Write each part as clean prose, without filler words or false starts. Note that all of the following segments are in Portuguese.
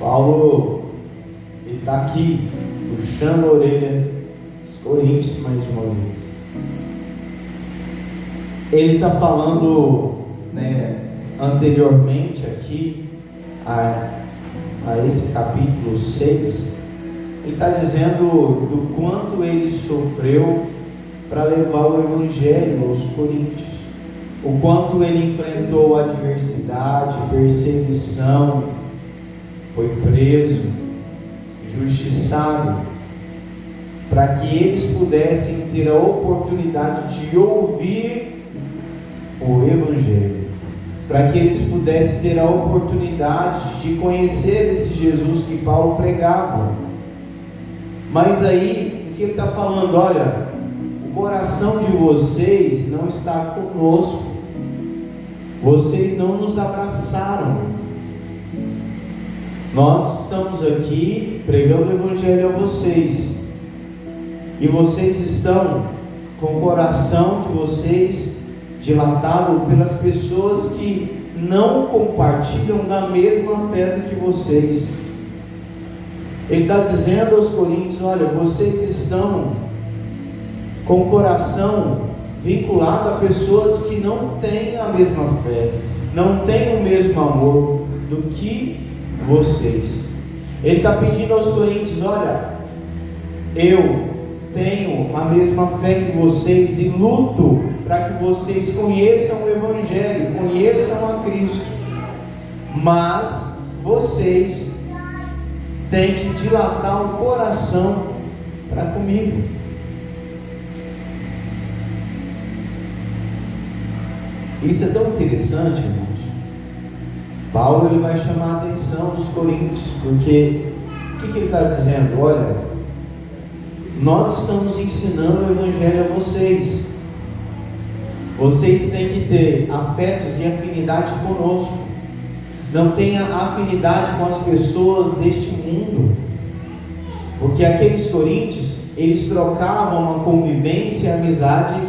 Paulo, ele está aqui, puxando a orelha dos coríntios mais uma vez. Ele está falando, anteriormente aqui, a esse capítulo 6, ele está dizendo do quanto ele sofreu para levar o Evangelho aos coríntios, o quanto ele enfrentou adversidade, perseguição, foi preso, justiçado, para que eles pudessem ter a oportunidade de ouvir o Evangelho, para que eles pudessem ter a oportunidade de conhecer esse Jesus que Paulo pregava. Mas aí, o que ele está falando? Olha, o coração de vocês não está conosco, vocês não nos abraçaram. Nós estamos aqui pregando o Evangelho a vocês, e vocês estão com o coração de vocês dilatado pelas pessoas que não compartilham da mesma fé do que vocês. Ele está dizendo aos coríntios: olha, vocês estão com o coração vinculado a pessoas que não têm a mesma fé, não têm o mesmo amor do que vocês. Ele está pedindo aos coríntios: olha, eu tenho a mesma fé que vocês e luto para que vocês conheçam o Evangelho, conheçam a Cristo, mas vocês têm que dilatar o coração para comigo. Isso é tão interessante, irmãos. Paulo ele vai chamar a atenção dos coríntios, porque o que ele está dizendo? Olha, nós estamos ensinando o Evangelho a vocês. Vocês têm que ter afetos e afinidade conosco. Não tenha afinidade com as pessoas deste mundo, porque aqueles coríntios, eles trocavam uma convivência e amizade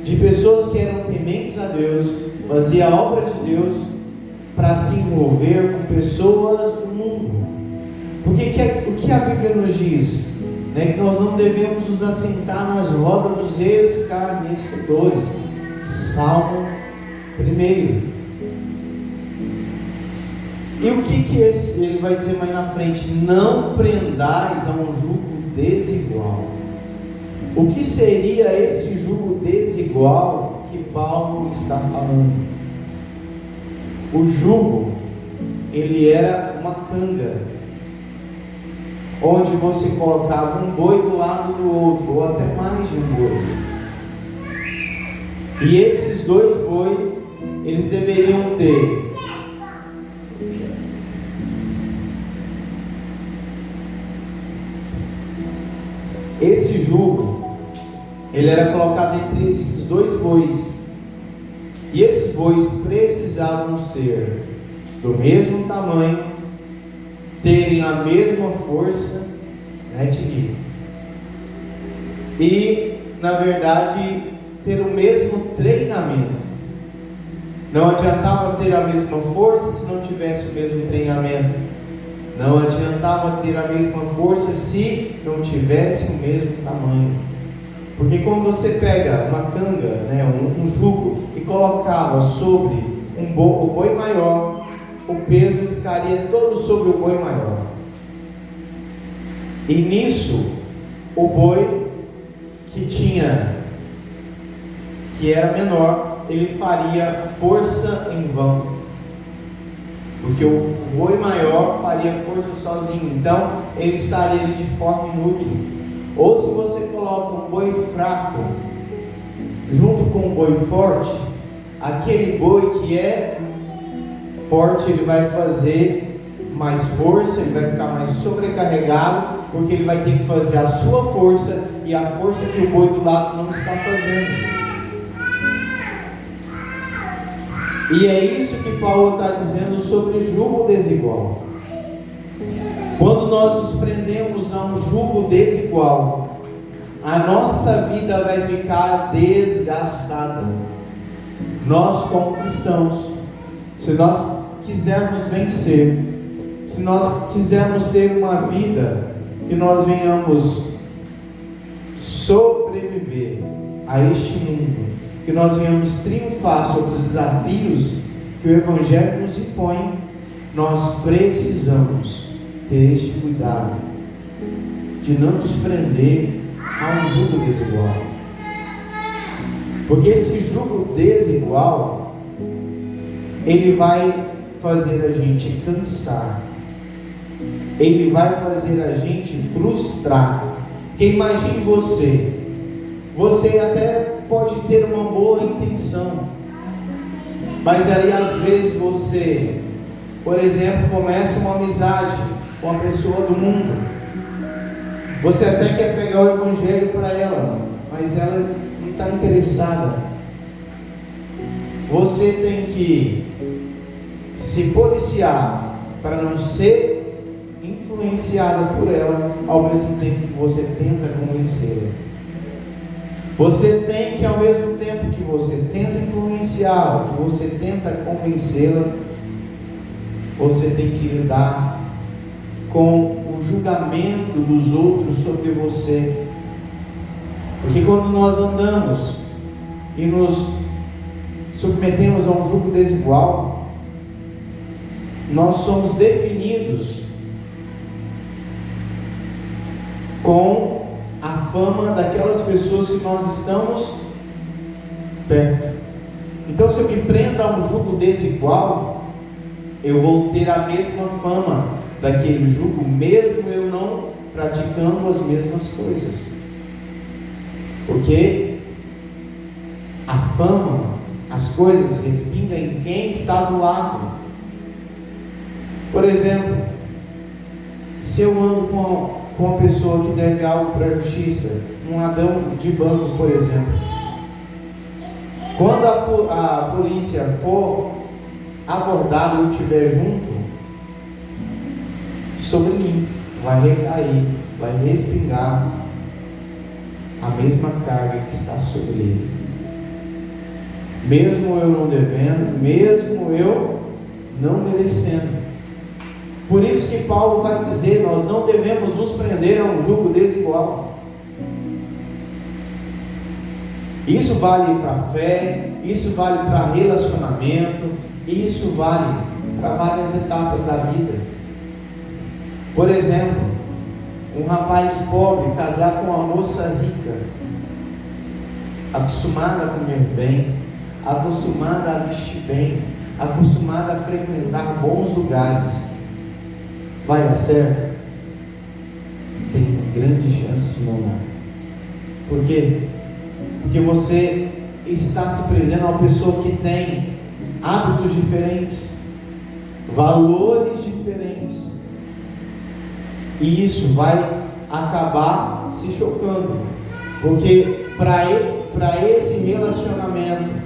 de pessoas que eram tementes a Deus, faziam a obra de Deus, para se envolver com pessoas do mundo. Porque o que a Bíblia nos diz? Que nós não devemos nos assentar nas rodas dos escarnecedores. Salmo 1. E o que ele vai dizer mais na frente? Não prendais a um jugo desigual. O que seria esse jugo desigual que Paulo está falando? O jugo, ele era uma canga, onde você colocava um boi do lado do outro, ou até mais de um boi. E esses dois bois, eles deveriam ter esse jugo, ele era colocado entre esses dois bois. E esses bois precisavam ser do mesmo tamanho, terem a mesma força de guia. E, na verdade, ter o mesmo treinamento. Não adiantava ter a mesma força se não tivesse o mesmo treinamento. Não adiantava ter a mesma força se não tivesse o mesmo tamanho. Porque quando você pega uma canga, um jugo, e colocava sobre o boi maior, o peso ficaria todo sobre o boi maior. E nisso, o boi que era menor, ele faria força em vão, porque o boi maior faria força sozinho, então ele estaria de forma inútil. Ou se você coloca um boi fraco junto com um boi forte, aquele boi que é forte, ele vai fazer mais força, ele vai ficar mais sobrecarregado, porque ele vai ter que fazer a sua força e a força que o boi do lado não está fazendo. E é isso que Paulo está dizendo sobre jugo desigual. Quando nós nos prendemos a um jugo desigual, a nossa vida vai ficar desgastada. Nós, como cristãos, se nós quisermos vencer, se nós quisermos ter uma vida que nós venhamos sobreviver a este mundo, que nós venhamos triunfar sobre os desafios que o Evangelho nos impõe, nós precisamos ter este cuidado de não nos prender a um jugo desigual. Porque esse jugo desigual, ele vai fazer a gente cansar, ele vai fazer a gente frustrar. Porque imagine você até pode ter uma boa intenção, mas aí às vezes você, por exemplo, começa uma amizade com uma pessoa do mundo, você até quer pegar o Evangelho para ela, mas ela não está interessada. Você tem que se policiar para não ser influenciada por ela, ao mesmo tempo que você tenta convencê-la. Você tem que, ao mesmo tempo que você tenta influenciá-la, que você tenta convencê-la, você tem que lidar com o julgamento dos outros sobre você. Porque quando nós andamos e nos submetemos a um jugo desigual, nós somos definidos com a fama daquelas pessoas que nós estamos perto. Então, se eu me prendo a um jugo desigual, eu vou ter a mesma fama daquele jugo, mesmo eu não praticando as mesmas coisas. Porque a fama, as coisas respingam em quem está do lado. Por exemplo, se eu ando com uma pessoa que deve algo para a justiça, um ladrão de banco, por exemplo, quando a polícia for abordada e eu estiver junto, sobre mim vai recair, vai respingar a mesma carga que está sobre ele, mesmo eu não devendo, mesmo eu não merecendo. Por isso que Paulo vai dizer, nós não devemos nos prender a um jugo desigual. Isso vale para a fé, isso vale para relacionamento, isso vale para várias etapas da vida. Por exemplo, um rapaz pobre casar com uma moça rica, acostumada a comer bem, acostumada a vestir bem, acostumada a frequentar bons lugares, vai dar certo? Tem grande chance de não dar. Por quê? Porque você está se prendendo a uma pessoa que tem hábitos diferentes, valores diferentes, e isso vai acabar se chocando, porque para esse relacionamento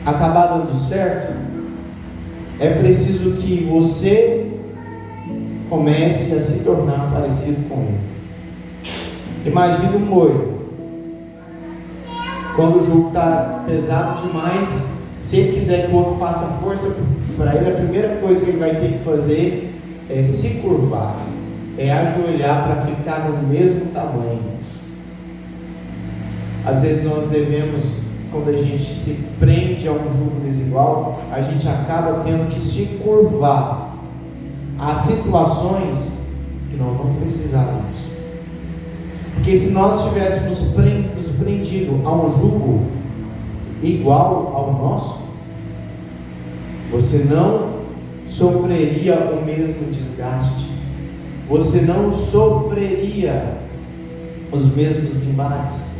acabar dando certo, é preciso que você comece a se tornar parecido com ele. Imagina um boi, quando o jugo está pesado demais, se ele quiser que o outro faça força para ele, a primeira coisa que ele vai ter que fazer é se curvar, é ajoelhar para ficar no mesmo tamanho. Às vezes nós devemos, quando a gente se prende a um jugo desigual, a gente acaba tendo que se curvar a situações que nós não precisávamos. Porque se nós tivéssemos nos prendido a um jugo igual ao nosso, você não sofreria o mesmo desgaste, você não sofreria os mesmos embates,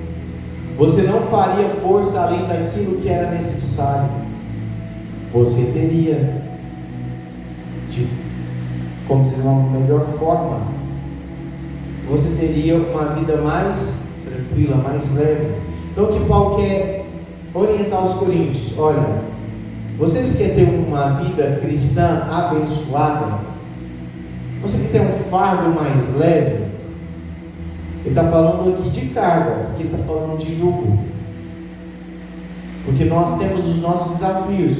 você não faria força além daquilo que era necessário. Você teria, como dizer, uma melhor forma, você teria uma vida mais tranquila, mais leve. Então o que Paulo quer orientar os coríntios: olha, vocês querem ter uma vida cristã abençoada? Você quer ter um fardo mais leve? Ele está falando aqui de carga, porque ele está falando de jugo, porque nós temos os nossos desafios.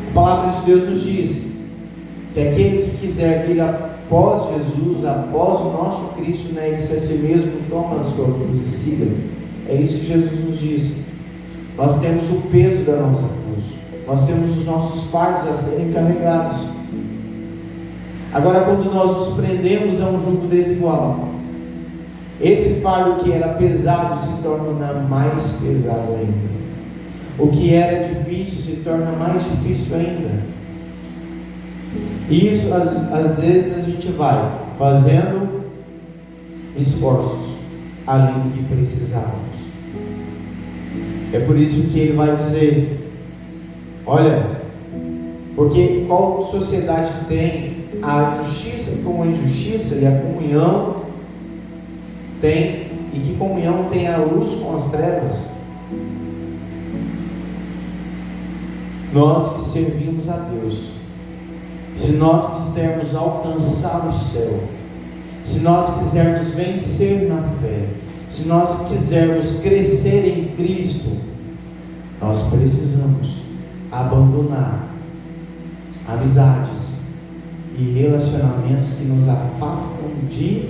A palavra de Deus nos diz que aquele que quiser vir após Jesus, após o nosso Cristo, negue-se a si mesmo, toma a sua cruz e siga. É isso que Jesus nos diz. Nós temos o peso da nossa cruz, nós temos os nossos fardos a serem carregados. Agora, quando nós nos prendemos a um jugo desigual, esse fardo que era pesado se torna mais pesado ainda. O que era difícil se torna mais difícil ainda. E isso, às vezes, a gente vai fazendo esforços além do que precisávamos. É por isso que ele vai dizer: olha, porque qual sociedade tem a justiça como a injustiça e a comunhão tem, e que comunhão tem a luz com as trevas? Nós que servimos a Deus, se nós quisermos alcançar o céu, se nós quisermos vencer na fé, se nós quisermos crescer em Cristo, nós precisamos abandonar amizades e relacionamentos que nos afastam de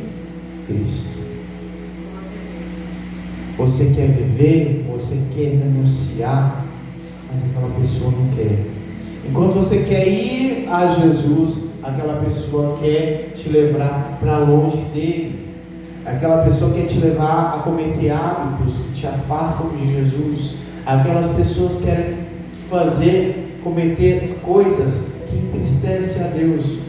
Cristo. Você quer viver, você quer renunciar, mas aquela pessoa não quer. Enquanto você quer ir a Jesus, aquela pessoa quer te levar para longe dele. Aquela pessoa quer te levar a cometer hábitos que te afastam de Jesus. Aquelas pessoas querem cometer coisas que entristecem a Deus.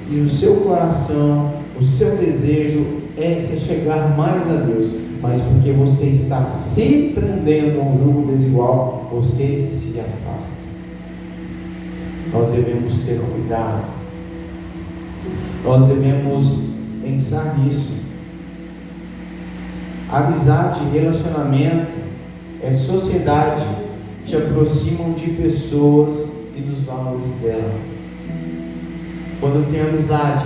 E o seu coração, o seu desejo é se chegar mais a Deus. Mas porque você está se prendendo a um jugo desigual, você se afasta. Nós devemos ter cuidado. Nós devemos pensar nisso. Amizade e relacionamento é sociedade que te aproximam de pessoas e dos valores dela. Quando eu tenho amizade,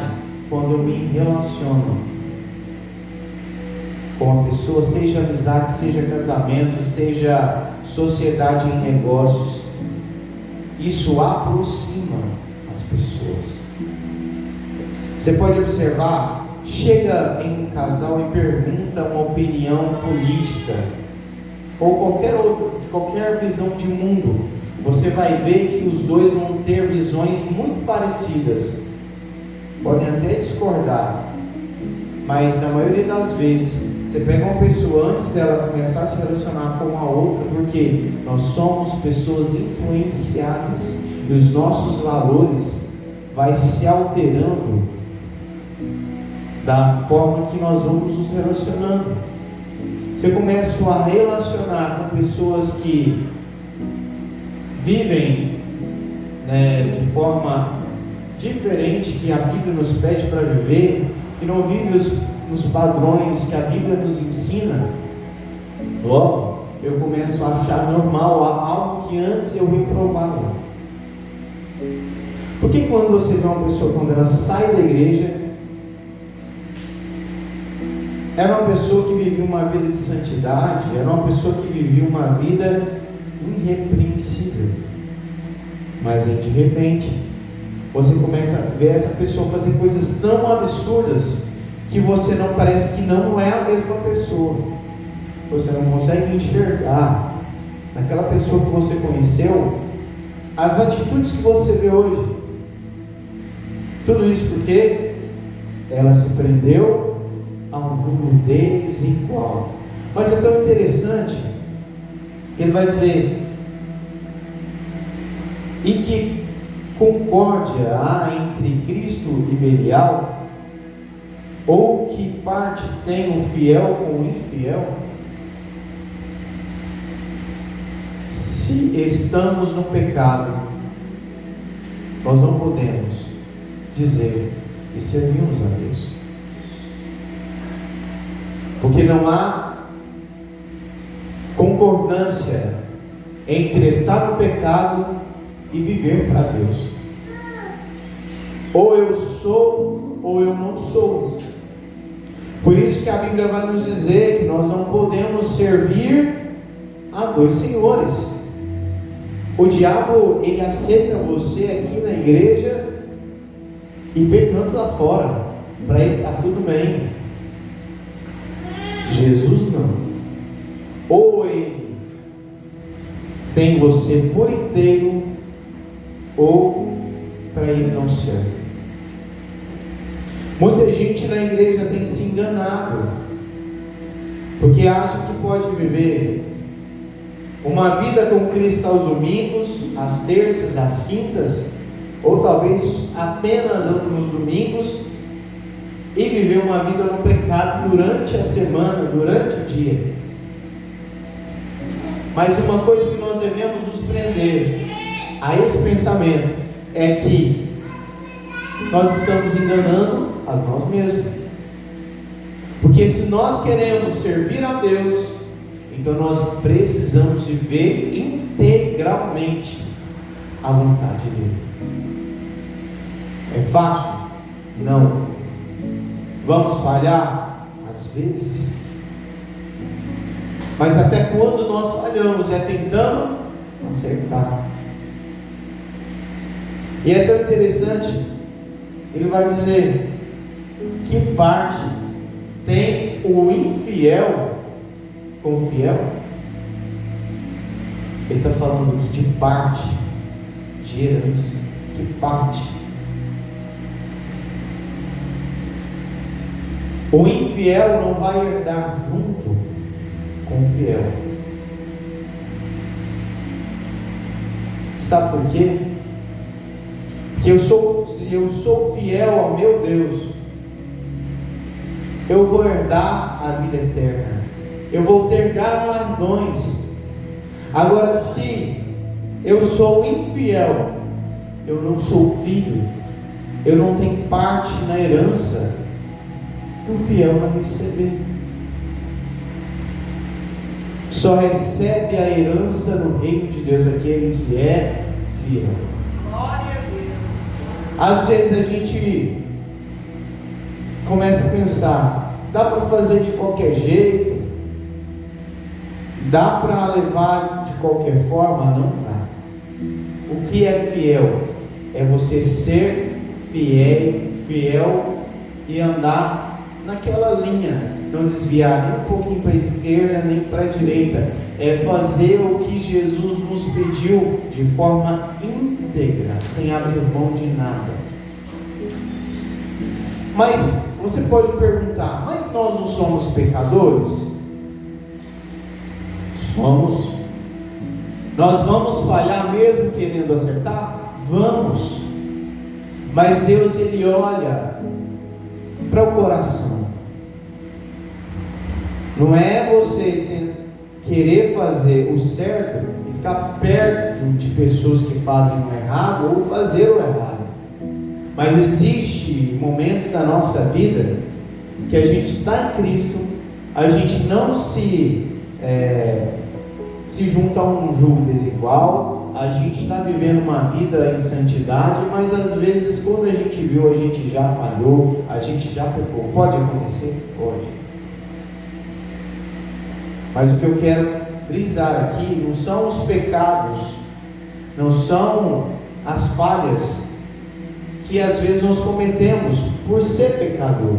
quando eu me relaciono com a pessoa, seja amizade, seja casamento, seja sociedade em negócios, isso aproxima as pessoas. Você pode observar, chega em um casal e pergunta uma opinião política ou qualquer visão de mundo, você vai ver que os dois vão ter visões muito parecidas, podem até discordar, mas na maioria das vezes você pega uma pessoa antes dela começar a se relacionar com a outra, porque nós somos pessoas influenciadas e os nossos valores vai se alterando da forma que nós vamos nos relacionando. Você começa a relacionar com pessoas que vivem de forma diferente que a Bíblia nos pede para viver, que não vivem os padrões que a Bíblia nos ensina. Logo, eu começo a achar normal algo que antes eu reprovava. Porque quando você vê uma pessoa, quando ela sai da igreja, era uma pessoa que vivia uma vida de santidade, era uma pessoa que vivia uma vida irrepreensível, mas aí de repente você começa a ver essa pessoa fazer coisas tão absurdas que você não parece que não é a mesma pessoa. Você não consegue enxergar naquela pessoa que você conheceu as atitudes que você vê hoje. Tudo isso porque ela se prendeu a um jugo desigual. Mas é tão interessante que ele vai dizer: e que concórdia há entre Cristo e Belial? Ou que parte tem o fiel com o infiel? Se estamos no pecado, nós não podemos dizer que servimos a Deus, porque não há concordância entre estar no pecado e viver para Deus. Ou eu sou ou eu não sou. Por isso que a Bíblia vai nos dizer que nós não podemos servir a dois senhores. O diabo, ele aceita você aqui na igreja e pecando lá fora. Para ele está tudo bem. Jesus não. Ou ele tem você por inteiro, ou para ele não serve. Muita gente na igreja tem se enganado, porque acha que pode viver uma vida com Cristo aos domingos, às terças, às quintas, ou talvez apenas nos domingos, e viver uma vida no pecado durante a semana, durante o dia. Mas uma coisa que nós devemos nos prender a esse pensamento é que nós estamos enganando a nós mesmos. Porque se nós queremos servir a Deus, então nós precisamos viver integralmente a vontade dele. É fácil? Não. Vamos falhar? Às vezes. Mas até quando nós falhamos? É tentando acertar. E é tão interessante, ele vai dizer, que parte tem o infiel com o fiel? Ele está falando aqui de parte, de herança. Que parte? O infiel não vai herdar junto com o fiel. Sabe por quê? Porque se eu sou fiel ao meu Deus, eu vou herdar a vida eterna, eu vou ter galardões. Agora, se eu sou infiel, eu não sou filho, eu não tenho parte na herança que o fiel vai receber. Só recebe a herança no reino de Deus aquele que é fiel. Glória a Deus. Às vezes a gente começa a pensar, dá para fazer de qualquer jeito, dá para levar de qualquer forma? Não dá. O que é fiel? É você ser fiel e andar naquela linha, não desviar nem um pouquinho para a esquerda nem para a direita. É fazer o que Jesus nos pediu de forma íntegra, sem abrir mão de nada. Mas você pode perguntar, mas nós não somos pecadores? Somos. Nós vamos falhar mesmo querendo acertar? Vamos. Mas Deus, Ele olha para o coração. Não é você querer fazer o certo e ficar perto de pessoas que fazem o errado ou fazer o errado. Mas existe momentos da nossa vida que a gente está em Cristo, a gente não se junta a um jugo desigual, a gente está vivendo uma vida em santidade, mas às vezes quando a gente viu, a gente já falhou, a gente já pecou. Pode acontecer? Pode. Mas o que eu quero frisar aqui não são os pecados, não são as falhas que às vezes nós cometemos por ser pecador,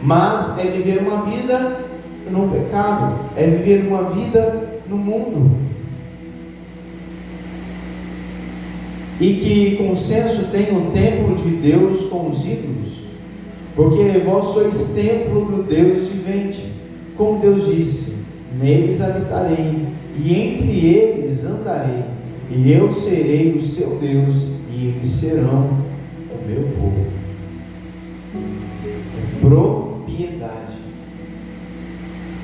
mas é viver uma vida no pecado, é viver uma vida no mundo. E que consenso tem o templo de Deus com os ídolos, porque vós sois templo do Deus vivente. Como Deus disse, neles habitarei, e entre eles andarei, e eu serei o seu Deus, e eles serão o meu povo. É propriedade.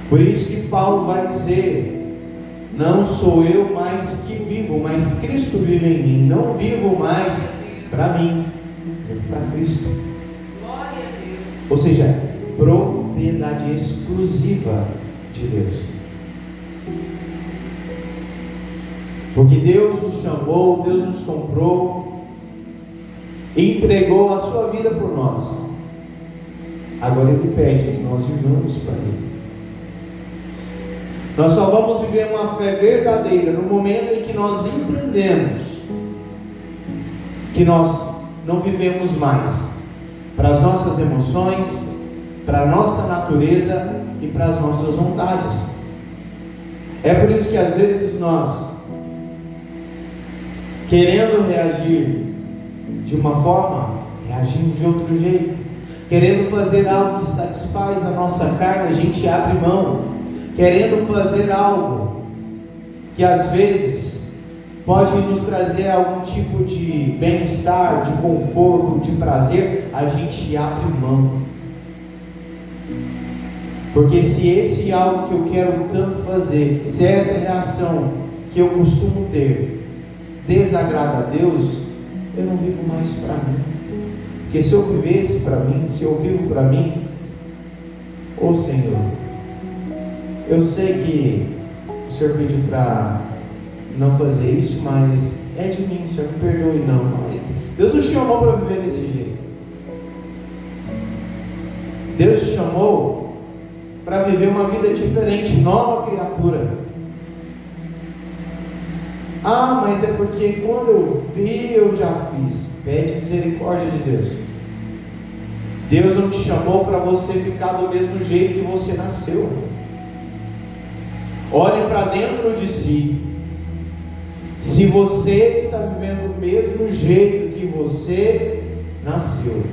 Por isso que Paulo vai dizer, não sou eu mais que vivo, mas Cristo vive em mim. Não vivo mais para mim, vivo para Cristo. Ou seja, propriedade exclusiva de Deus. Porque Deus nos chamou, Deus nos comprou, entregou a sua vida por nós. Agora Ele pede que nós vivamos para Ele. Nós só vamos viver uma fé verdadeira no momento em que nós entendemos que nós não vivemos mais para as nossas emoções, para a nossa natureza e para as nossas vontades. É por isso que às vezes nós, querendo reagir de uma forma, reagimos de outro jeito. Querendo fazer algo que satisfaz a nossa carne, a gente abre mão. Querendo fazer algo que às vezes pode nos trazer algum tipo de bem-estar, de conforto, de prazer, a gente abre mão. Porque se esse é algo que eu quero tanto fazer, se essa é a reação que eu costumo ter, desagrada a Deus, eu não vivo mais para mim. Porque se eu vivesse para mim, se eu vivo para mim, ô Senhor, eu sei que o Senhor pediu para não fazer isso, mas é de mim, o Senhor me perdoe. Não, Deus nos chamou para viver desse jeito. Deus te chamou para viver uma vida diferente, nova criatura. Ah, mas é porque quando eu vi, eu já fiz. Pede misericórdia de Deus. Deus não te chamou para você ficar do mesmo jeito que você nasceu. Olhe para dentro de si. Se você está vivendo do mesmo jeito que você nasceu,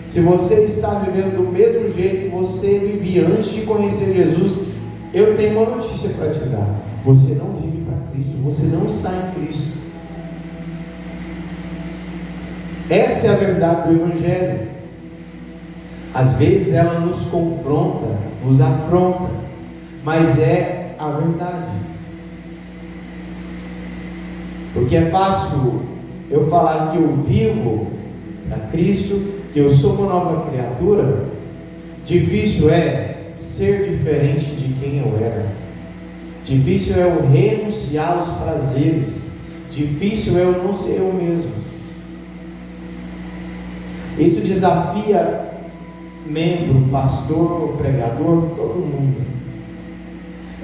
se você está vivendo do mesmo jeito que você vivia antes de conhecer Jesus, eu tenho uma notícia para te dar: você não vive para Cristo, você não está em Cristo. Essa é a verdade do Evangelho. Às vezes ela nos confronta, nos afronta, mas é a verdade. Porque é fácil eu falar que eu vivo para Cristo, que eu sou uma nova criatura. Difícil é ser diferente de quem eu era. Difícil é eu renunciar aos prazeres. Difícil é eu não ser eu mesmo. Isso desafia membro, pastor, pregador, todo mundo.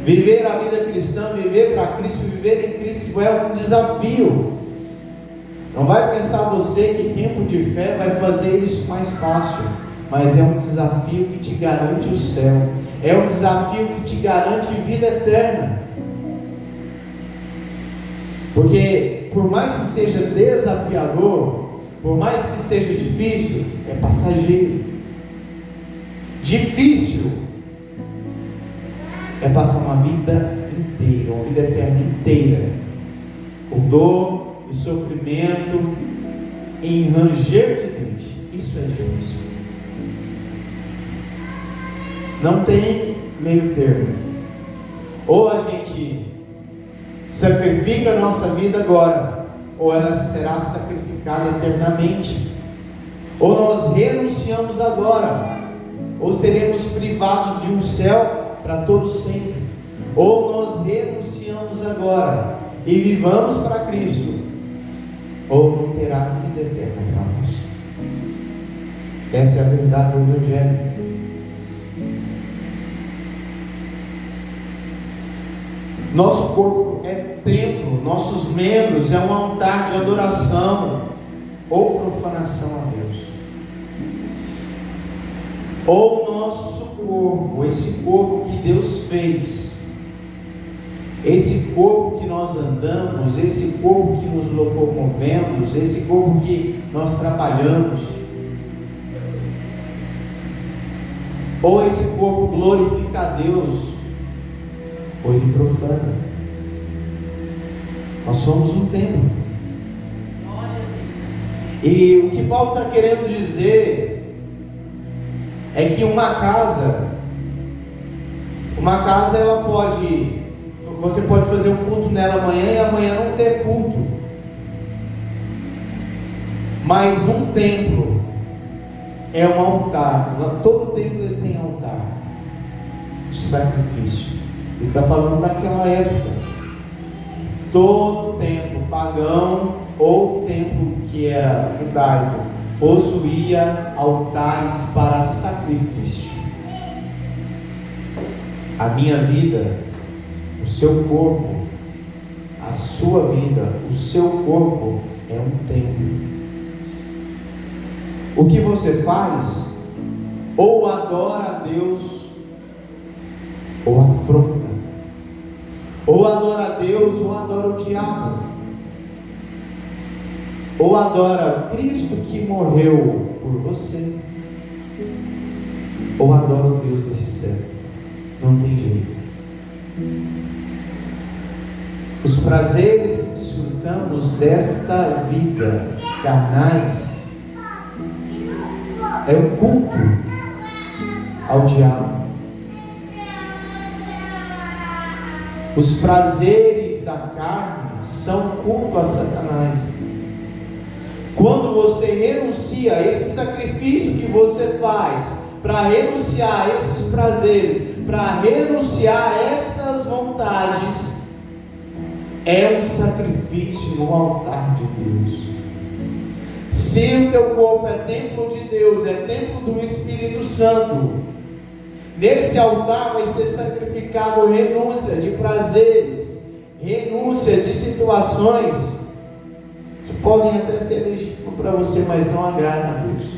Viver a vida cristã, viver para Cristo, viver em Cristo é um desafio. Não vai pensar você que tempo de fé vai fazer isso mais fácil, mas é um desafio que te garante o céu, é um desafio que te garante vida eterna. Porque por mais que seja desafiador, por mais que seja difícil, é passageiro. Difícil é passar uma vida inteira, uma vida eterna inteira, com dor e sofrimento, em ranger de dente. Isso é difícil. Não tem meio termo. Ou a gente sacrifica a nossa vida agora, ou ela será sacrificada eternamente. Ou nós renunciamos agora, ou seremos privados de um céu para todos sempre. Ou nós renunciamos agora e vivamos para Cristo, ou não terá vida eterna para nós. Essa é a verdade do Evangelho. Nosso corpo é templo, nossos membros é um altar de adoração ou profanação a Deus. Ou nosso corpo, esse corpo que Deus fez, esse corpo que nós andamos, esse corpo que nos locomovemos, esse corpo que nós trabalhamos, ou esse corpo glorifica a Deus, ou ele profana. Nós somos um templo. E o que Paulo está querendo dizer é que uma casa ela pode, você pode fazer um culto nela amanhã e amanhã não ter culto. Mas um templo é um altar. Todo templo ele tem altar de sacrifício. Ele está falando daquela época. Todo templo pagão ou templo que era judaico possuía altares para sacrifício. A minha vida, o seu corpo, a sua vida, o seu corpo é um templo. o que você faz, ou adora a Deus, ou afronta. Ou adora a Deus, ou adora o diabo. Ou adora Cristo que morreu por você, ou adora o Deus desse céu. Não tem jeito. Os prazeres que desfrutamos desta vida carnais é um culto ao diabo. Os prazeres da carne são culto a Satanás. Quando você renuncia a esse sacrifício que você faz para renunciar a esses prazeres, para renunciar a essas vontades, é um sacrifício no altar de Deus. Se o teu corpo é templo de Deus, é templo do Espírito Santo, nesse altar vai ser sacrificado renúncia de prazeres, renúncia de situações que podem até ser legítimos para você, mas não agradam a Deus.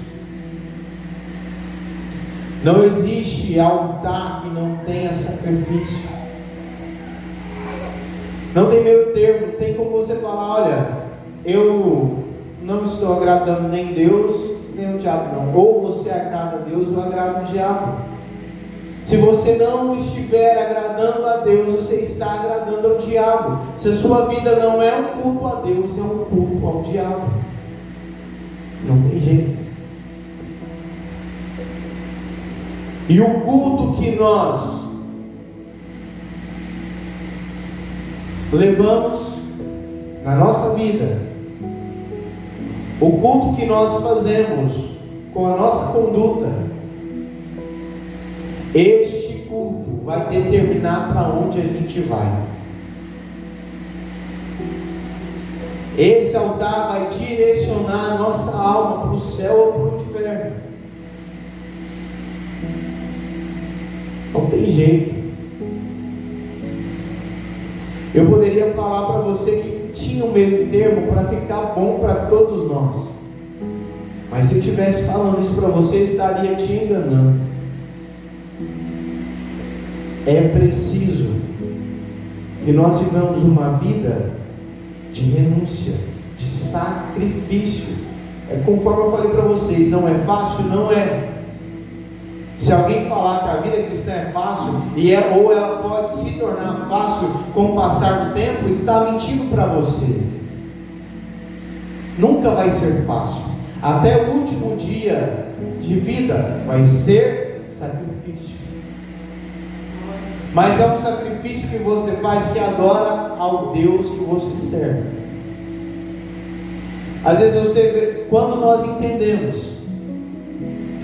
Não existe altar que não tenha sacrifício. Não tem meio termo, não tem como você falar, olha, eu não estou agradando nem Deus, nem o diabo não. Ou você agrada a Deus ou agrada o diabo. Se você não estiver agradando a Deus, você está agradando ao diabo. Se a sua vida não é um culto a Deus, é um culto ao diabo. Não tem jeito. E o culto que nós levamos na nossa vida, o culto que nós fazemos com a nossa conduta, este culto vai determinar para onde a gente vai. Esse altar vai direcionar a nossa alma para o céu ou para o inferno. Não tem jeito. Eu poderia falar para você que tinha um meio termo para ficar bom para todos nós, mas se eu estivesse falando isso para você, eu estaria te enganando. É preciso que nós vivamos uma vida de renúncia, de sacrifício. É conforme eu falei para vocês, não é fácil, não é. Se alguém falar que a vida cristã é fácil, ou ela pode se tornar fácil com o passar do tempo, está mentindo para você. Nunca vai ser fácil. Até o último dia de vida vai ser sacrifício. Mas é um sacrifício que você faz que adora ao Deus que você serve. Às vezes você vê, quando nós entendemos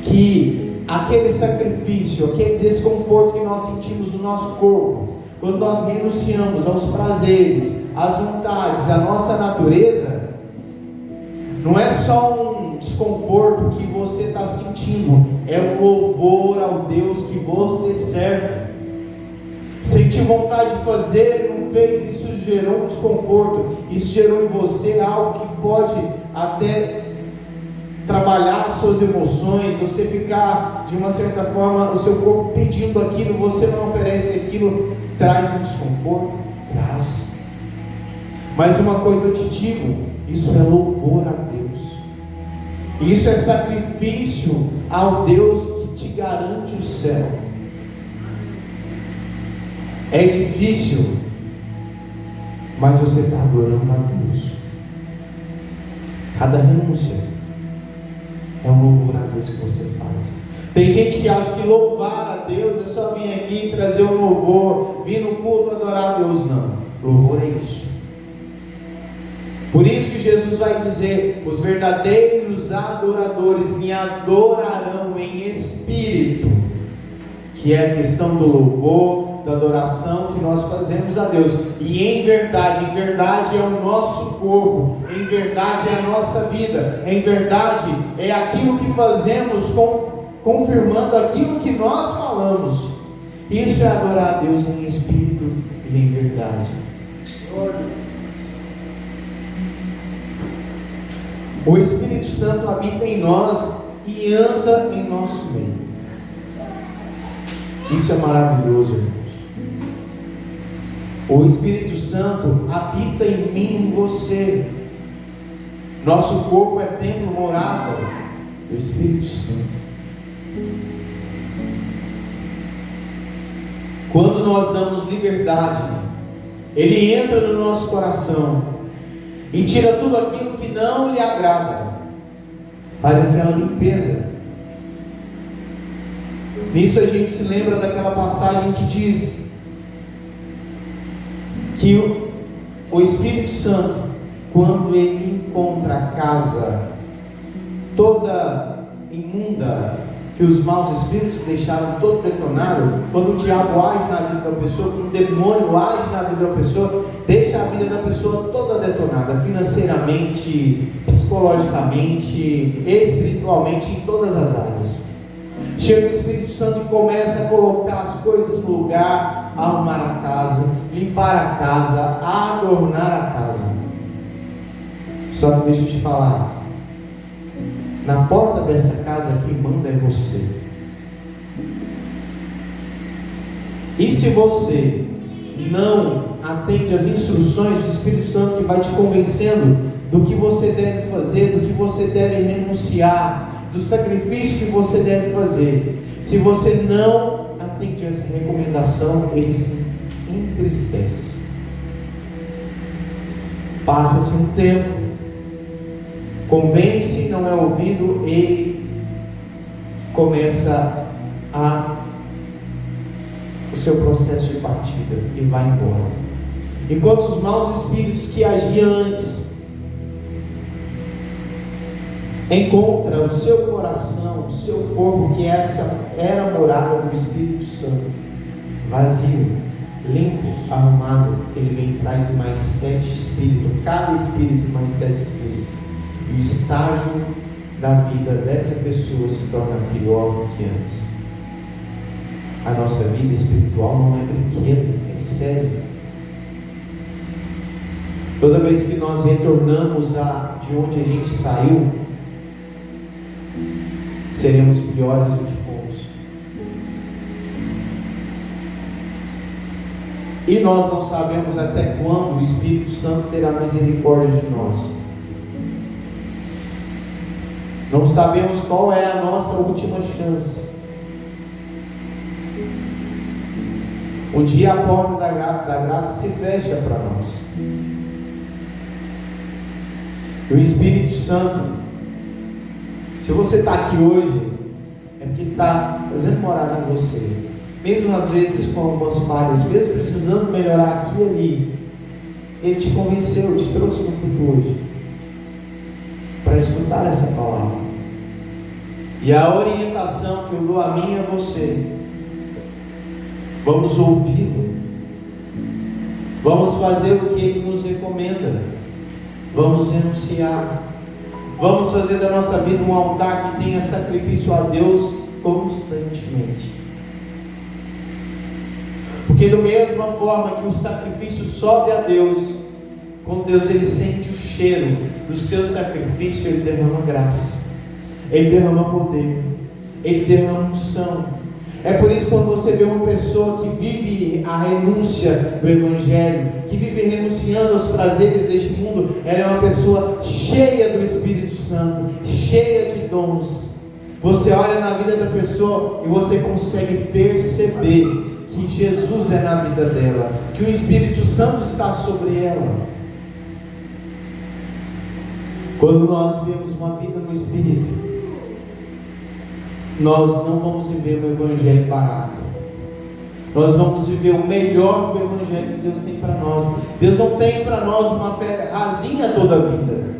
que aquele sacrifício, aquele desconforto que nós sentimos no nosso corpo, quando nós renunciamos aos prazeres, às vontades, à nossa natureza, não é só um desconforto que você está sentindo, é um louvor ao Deus que você serve. Sentir vontade de fazer, não fez, isso gerou um desconforto, isso gerou em você algo que pode até trabalhar suas emoções, você ficar de uma certa forma, o seu corpo pedindo aquilo, você não oferece aquilo, traz um desconforto? Traz. Mas uma coisa eu te digo, isso é louvor a Deus, isso é sacrifício ao Deus que te garante o céu. É difícil, mas você está adorando a Deus. Cada renúncia é um louvor a Deus que você faz. Tem gente que acha que louvar a Deus é só vir aqui e trazer um louvor, vir no culto adorar a Deus. Não, louvor é isso. Por isso que Jesus vai dizer: os verdadeiros adoradores me adorarão em espírito, que é a questão do louvor, da adoração que nós fazemos a Deus. E em verdade é o nosso corpo, em verdade é a nossa vida, em verdade é aquilo que fazemos, confirmando aquilo que nós falamos. Isso é adorar a Deus em espírito e em verdade. O Espírito Santo habita em nós e anda em nosso meio. Isso é maravilhoso, irmãos. O Espírito Santo habita em mim e em você. Nosso corpo é templo, morada do Espírito Santo. Quando nós damos liberdade, Ele entra no nosso coração e tira tudo aquilo que não lhe agrada, faz aquela limpeza. Nisso a gente se lembra daquela passagem que diz que o Espírito Santo, quando ele encontra a casa toda imunda, que os maus espíritos deixaram todo detonado, quando o diabo age na vida da pessoa, quando o demônio age na vida da pessoa, deixa a vida da pessoa toda detonada, financeiramente, psicologicamente, espiritualmente, em todas as áreas. Chega o Espírito Santo e começa a colocar as coisas no lugar, arrumar a casa, limpar a casa, adornar a casa. Só que deixa eu te falar, na porta dessa casa quem manda é você. E se você não atende às instruções do Espírito Santo que vai te convencendo do que você deve fazer, do que você deve renunciar, do sacrifício que você deve fazer, se você não atende a essa recomendação, ele se entristece. Passa-se um tempo, convence, não é ouvido, ele começa o seu processo de partida e vai embora. Enquanto os maus espíritos que agiam antes encontra o seu coração, o seu corpo, que essa era a morada do Espírito Santo, vazio, limpo, arrumado, ele vem e traz mais 7 espíritos, cada espírito mais 7 espíritos, e o estágio da vida dessa pessoa se torna pior do que antes. A nossa vida espiritual não é brinquedo, é sério. Toda vez que nós retornamos de onde a gente saiu, seremos piores do que fomos. E nós não sabemos até quando o Espírito Santo terá misericórdia de nós. Não sabemos qual é a nossa última chance. Um dia a porta da graça se fecha para nós. O Espírito Santo, se você está aqui hoje, é porque está fazendo morada em você. Mesmo às vezes com algumas falhas, mesmo precisando melhorar aqui e ali, Ele te convenceu, te trouxe no culto hoje, para escutar essa palavra. E a orientação que eu dou a mim e a você, vamos ouvi-lo, vamos fazer o que Ele nos recomenda, vamos renunciar, vamos fazer da nossa vida um altar que tenha sacrifício a Deus constantemente. Porque da mesma forma que o sacrifício sobe a Deus, com Deus ele sente o cheiro do seu sacrifício, ele derrama graça, ele derrama poder, ele derrama unção. É por isso que quando você vê uma pessoa que vive a renúncia do Evangelho, que vive renunciando aos prazeres deste mundo, ela é uma pessoa cheia do Espírito Santo, cheia de dons. Você olha na vida da pessoa e você consegue perceber que Jesus é na vida dela, que o Espírito Santo está sobre ela. Quando nós vivemos uma vida no Espírito, nós não vamos viver um Evangelho barato. Nós vamos viver o melhor do Evangelho que Deus tem para nós. Deus não tem para nós uma fé rasinha toda a vida.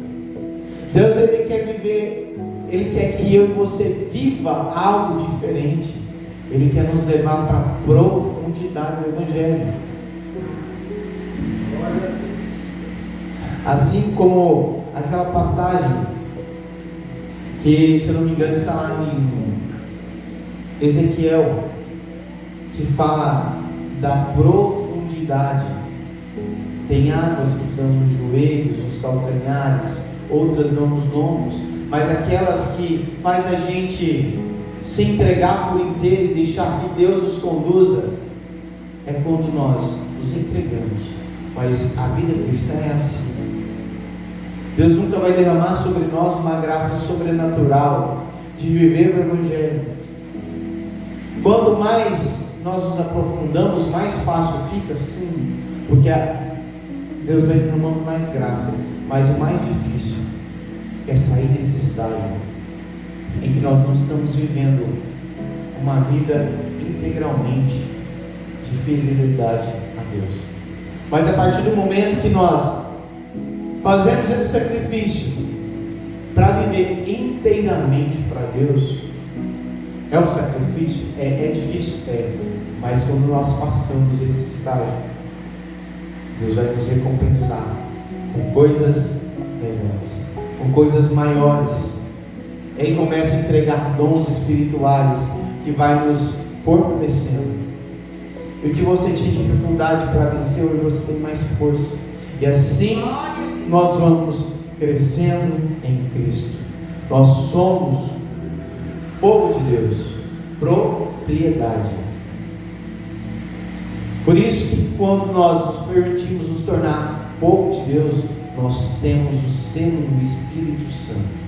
Deus ele quer viver, Ele quer que eu e você viva algo diferente. Ele quer nos levar para a profundidade do Evangelho. Assim como aquela passagem que, se eu não me engano, está lá em Ezequiel, que fala da profundidade. Tem águas que estão nos joelhos, nos calcanhares, outras não nos lombos, mas aquelas que faz a gente se entregar por inteiro e deixar que Deus nos conduza, é quando nós nos entregamos. Mas a vida cristã é assim. Deus nunca vai derramar sobre nós uma graça sobrenatural de viver o Evangelho. Quanto mais nós nos aprofundamos, mais fácil fica, sim, porque Deus vai derramando mais graça. Mas o mais difícil é sair desse estágio em que nós não estamos vivendo uma vida integralmente de fidelidade a Deus. Mas a partir do momento que nós fazemos esse sacrifício para viver inteiramente para Deus, é um sacrifício? É difícil? Mas quando nós passamos esse estágio, Deus vai nos recompensar com coisas melhores, com coisas maiores. Ele começa a entregar dons espirituais que vai nos fortalecendo. E o que você tinha dificuldade para vencer, hoje você tem mais força. E assim nós vamos crescendo em Cristo. Nós somos povo de Deus, propriedade. Por isso que quando nós nos permitimos nos tornar povo de Deus, nós temos o selo do Espírito Santo.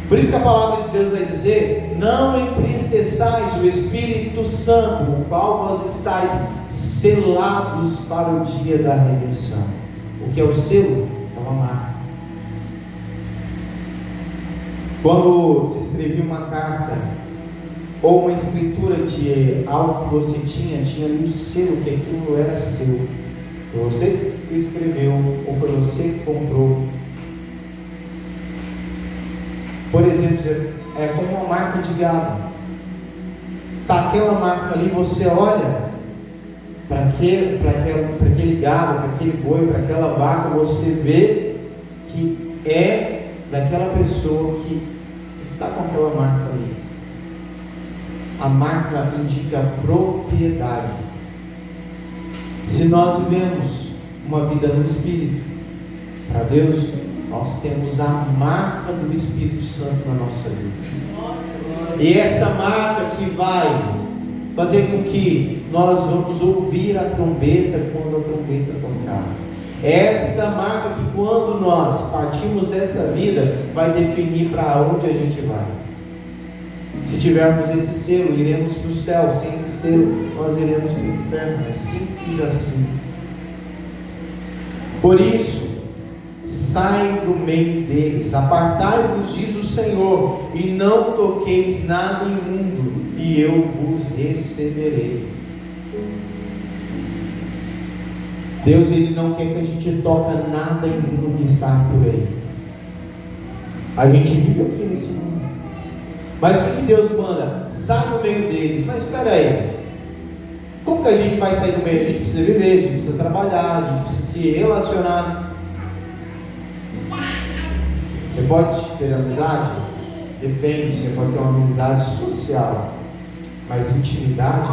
Por isso que a palavra de Deus vai dizer: não entristeçais o Espírito Santo, o qual vós estáis selados para o dia da redenção. O que é o selo? É uma marca. Quando se escrevia uma carta ou uma escritura de algo que você tinha ali o selo, que aquilo era seu. Foi você que escreveu ou foi você que comprou. Por exemplo, é como uma marca de gado. Está aquela marca ali, você olha para aquele gado, para aquele boi, para aquela vaca, você vê que é daquela pessoa que está com aquela marca ali. A marca indica propriedade. Se nós vivemos uma vida no Espírito, para Deus, nós temos a marca do Espírito Santo na nossa vida. E essa marca que vai fazer com que nós vamos ouvir a trombeta quando a trombeta tocar. Essa marca que quando nós partimos dessa vida vai definir para onde a gente vai. Se tivermos esse selo, iremos para o céu. Sem esse selo, nós iremos para o inferno. É simples assim. Por isso, saem do meio deles, apartai-vos, diz o Senhor, e não toqueis nada imundo, e eu vos receberei. Deus, Ele não quer que a gente toque nada imundo que está por aí. A gente vive aqui nesse mundo. Mas o que Deus manda? Sai do meio deles. Mas espera aí, como que a gente vai sair do meio? A gente precisa viver, a gente precisa trabalhar, a gente precisa se relacionar. Você pode ter amizade? Depende, você pode ter uma amizade social, mas intimidade,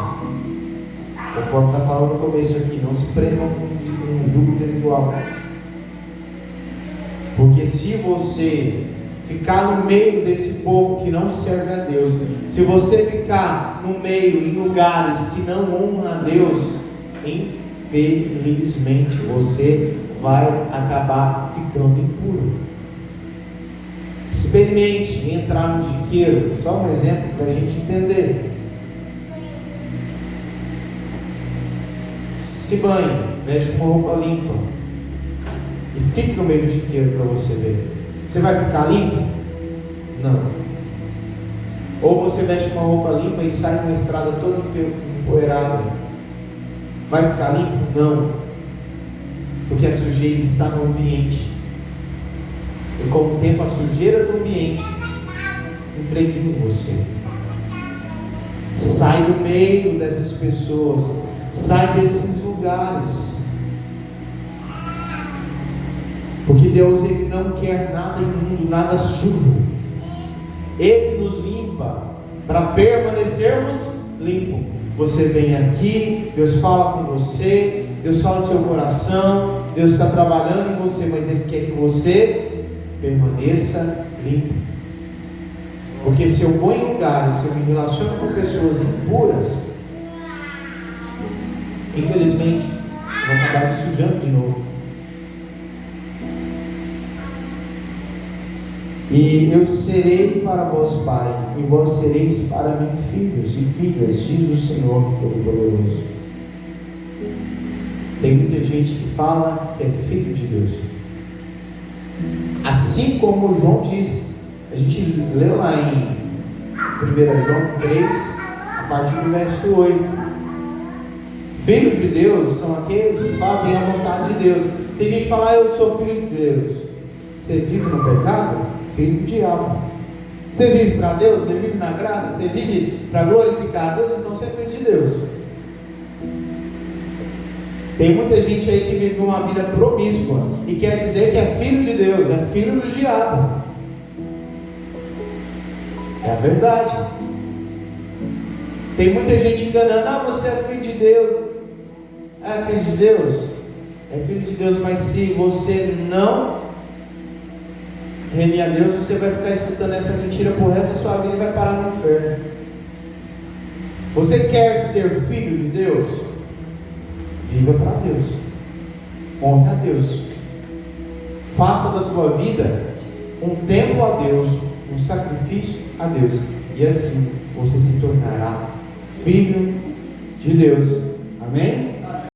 conforme está falando no começo aqui, não se prendam com um jugo desigual. Porque se você ficar no meio desse povo que não serve a Deus, se você ficar no meio, em lugares que não honram a Deus, infelizmente você vai acabar ficando impuro. Experimente entrar no chiqueiro, só um exemplo para a gente entender. Se banhe, veste uma roupa limpa e fique no meio do chiqueiro para você ver. Você vai ficar limpo? Não. Ou você veste uma roupa limpa e sai numa estrada toda empoeirada. Vai ficar limpo? Não. Porque a sujeira está no ambiente. E com o tempo a sujeira do ambiente impregna em você. Sai do meio dessas pessoas. Sai desses lugares. Porque Deus, Ele não quer nada imundo, nada sujo. Ele nos limpa para permanecermos limpos. Você vem aqui, Deus fala com você, Deus fala no seu coração, Deus está trabalhando em você, mas Ele quer que você permaneça limpo. Porque se eu vou em lugares, se eu me relaciono com pessoas impuras, infelizmente, eu vou acabar me sujando de novo. E eu serei para vós pai, e vós sereis para mim filhos e filhas, diz o Senhor Todo-Poderoso. Tem muita gente que fala que é filho de Deus. Assim como João diz, a gente leu lá em 1 João 3, a partir do verso 8. Filhos de Deus são aqueles que fazem a vontade de Deus. Tem gente que fala, eu sou filho de Deus. Você vive no pecado? Filho do diabo. Você vive para Deus? Você vive na graça? Você vive para glorificar a Deus? Então você é filho de Deus. Tem muita gente aí que vive uma vida promíscua e quer dizer que é filho de Deus, é filho do diabo. É a verdade. Tem muita gente enganando, você é filho de Deus. É filho de Deus? É filho de Deus, mas se você não render a Deus, você vai ficar escutando essa mentira por resto da sua vida e vai parar no inferno. Você quer ser filho de Deus? Viva para Deus, honre a Deus, faça da tua vida um templo a Deus, um sacrifício a Deus, e assim você se tornará filho de Deus. Amém?